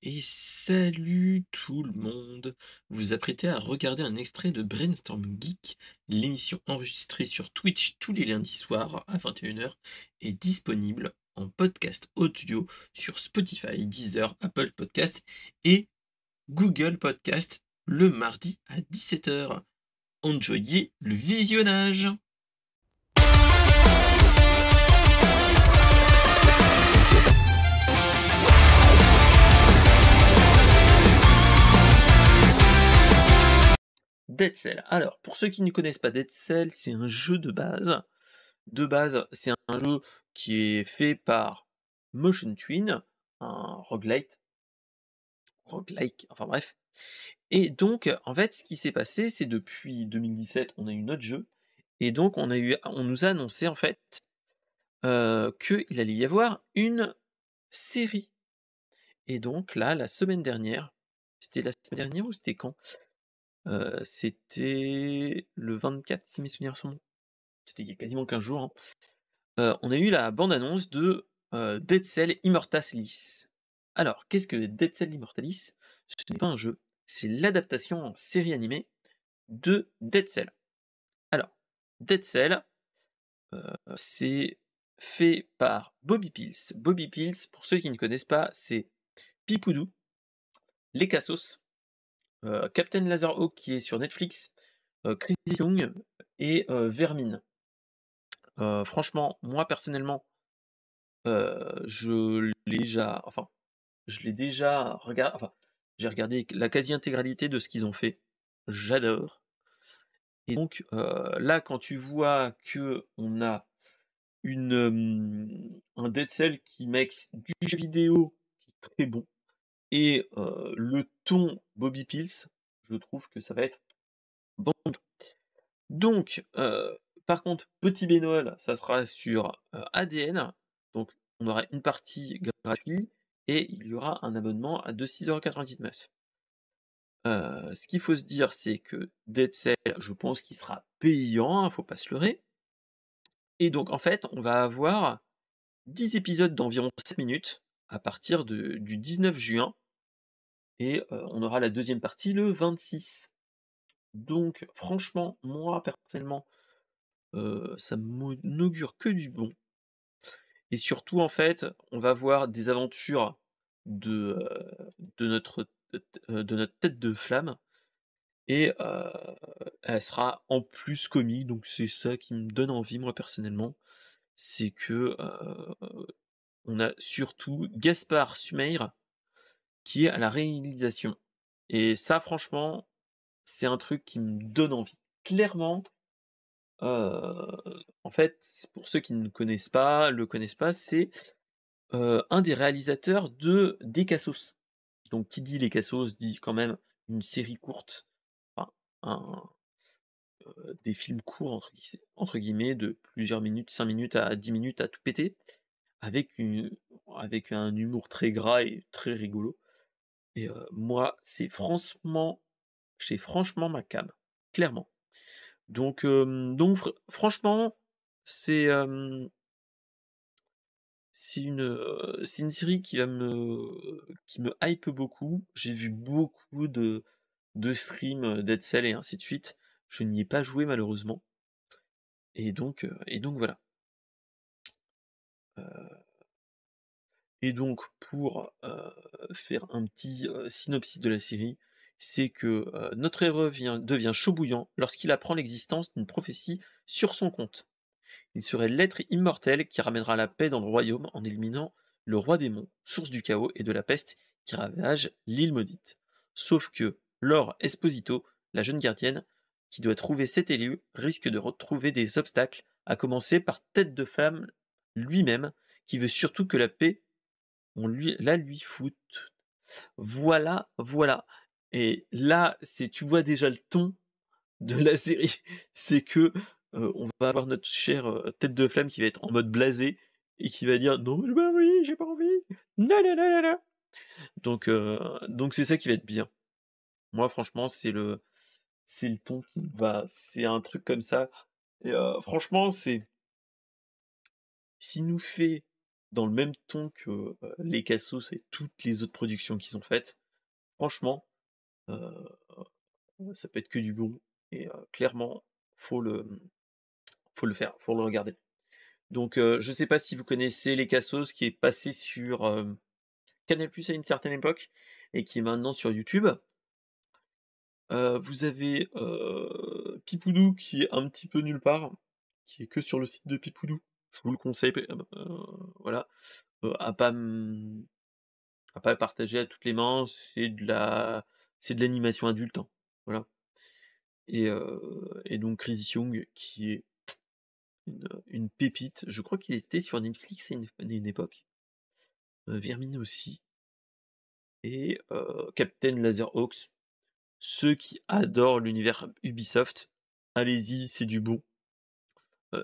Et salut tout le monde! Vous vous apprêtez à regarder un extrait de Brainstorm Geek, l'émission enregistrée sur Twitch tous les lundis soirs à 21 h est disponible en podcast audio sur Spotify, Deezer, Apple Podcast et Google Podcast le mardi à 17 h. Enjoyez le visionnage! Dead Cell. Alors, pour ceux qui ne connaissent pas Dead Cell, c'est un jeu de base. De base, c'est un jeu qui est fait par Motion Twin, un roguelike, enfin bref. Et donc, en fait, ce qui s'est passé, c'est depuis 2017, on a eu notre jeu, et donc on nous a annoncé en fait qu'il allait y avoir une série. Et donc là, la semaine dernière, c'était la semaine dernière ou c'était quand? C'était le 24, si mes souvenirs sont bons. C'était il y a quasiment 15 jours, hein. On a eu la bande-annonce de, Dead Cell Immortalis. Alors, qu'est-ce que Dead Cell Immortalis? Ce n'est pas un jeu, c'est l'adaptation en série animée de Dead Cell. Alors, Dead Cell, c'est fait par Bobby Pills. Bobby Pills, pour ceux qui ne connaissent pas, c'est Pipoudou, Les Cassos, Captain Laserhawk qui est sur Netflix, Crisis Young et Vermine. Franchement, moi personnellement, je l'ai déjà regardé, enfin, j'ai regardé la quasi-intégralité de ce qu'ils ont fait. J'adore. Et donc, là, quand tu vois qu'on a un Dead Cell qui mixe du jeu vidéo, qui est très bon, et le ton Bobby Pills, je trouve que ça va être bon. Donc, par contre, petit bémol, ça sera sur, ADN, donc on aura une partie gratuite et il y aura un abonnement à de 6,99 €. Ce qu'il faut se dire, c'est que Dead Cell, je pense qu'il sera payant, faut pas se leurrer, et donc en fait, on va avoir 10 épisodes d'environ 7 minutes à partir du 19 juin, et on aura la deuxième partie le 26. Donc franchement, moi personnellement, ça n'augure que du bon, et surtout, en fait, on va voir des aventures de, de notre tête de flamme, et elle sera en plus comique, donc c'est ça qui me donne envie, moi, personnellement. C'est que, on a surtout Gaspard Sumeir qui est à la réalisation, et ça, franchement, c'est un truc qui me donne envie. Clairement, en fait, pour ceux qui ne le connaissent pas, c'est, un des réalisateurs de Decassos. Donc qui dit Les Cassos dit quand même une série courte, enfin un des films courts entre guillemets de plusieurs minutes, 5 minutes à 10 minutes à tout péter, avec avec un humour très gras et très rigolo, et moi c'est franchement ma came, clairement. Donc franchement, c'est, c'est une série qui me hype beaucoup. J'ai vu beaucoup de streams, Dead Cell et ainsi de suite. Je n'y ai pas joué malheureusement, et donc voilà. Heu et donc pour, faire un petit, synopsis de la série, c'est que, notre héros devient chaud bouillant lorsqu'il apprend l'existence d'une prophétie sur son compte. Il serait l'être immortel qui ramènera la paix dans le royaume en éliminant le roi démon, source du chaos et de la peste qui ravage l'île maudite. Sauf que Laure Esposito, la jeune gardienne, qui doit trouver cet élu, risque de retrouver des obstacles, à commencer par Tête de Flamme lui-même, qui veut surtout que la paix, la lui foute. Voilà, voilà. Et là, tu vois déjà le ton de la série. C'est que, on va avoir notre chère, Tête de Flamme qui va être en mode blasé et qui va dire: «Non, j'ai pas envie, j'ai pas envie, na na na na na». Donc c'est ça qui va être bien. Moi franchement, c'est le ton qui me va, c'est un truc comme ça, et franchement, s'il nous fait dans le même ton que, les Cassos et toutes les autres productions qui sont faites. Franchement, heu, ça peut être que du bon et clairement, faut le, faut le faire, faut le regarder. Donc je sais pas si vous connaissez Les Cassos qui est passé sur, Canal+ à une certaine époque et qui est maintenant sur YouTube. Vous avez, Pipoudou qui est un petit peu nulle part, qui est que sur le site de Pipoudou. Je vous le conseille, voilà, à pas, à pas partager à toutes les mains, c'est de l'animation adulte, hein, voilà et donc Crazy Young qui est une pépite. Je crois qu'il était sur Netflix à une époque, Vermine aussi et Captain Laserhawks. Ceux qui adorent l'univers Ubisoft, allez-y, c'est du bon,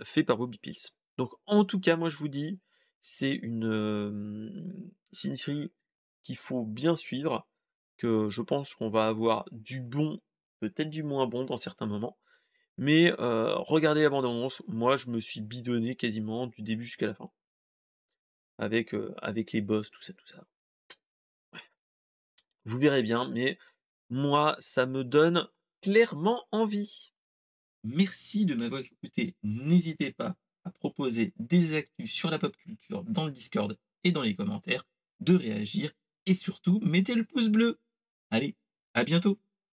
fait par Bobby Pills. Donc en tout cas, moi je vous dis, c'est une série qu'il faut bien suivre, que je pense qu'on va avoir du bon, peut-être du moins bon dans certains moments, mais regardez la bande annonce, moi je me suis bidonné quasiment du début jusqu'à la fin, avec les boss, tout ça, tout ça. Vous verrez bien, mais moi ça me donne clairement envie. Merci de m'avoir écouté. N'hésitez pas à proposer des actus sur la pop culture dans le Discord et dans les commentaires, de réagir et surtout mettez le pouce bleu. Allez, à bientôt.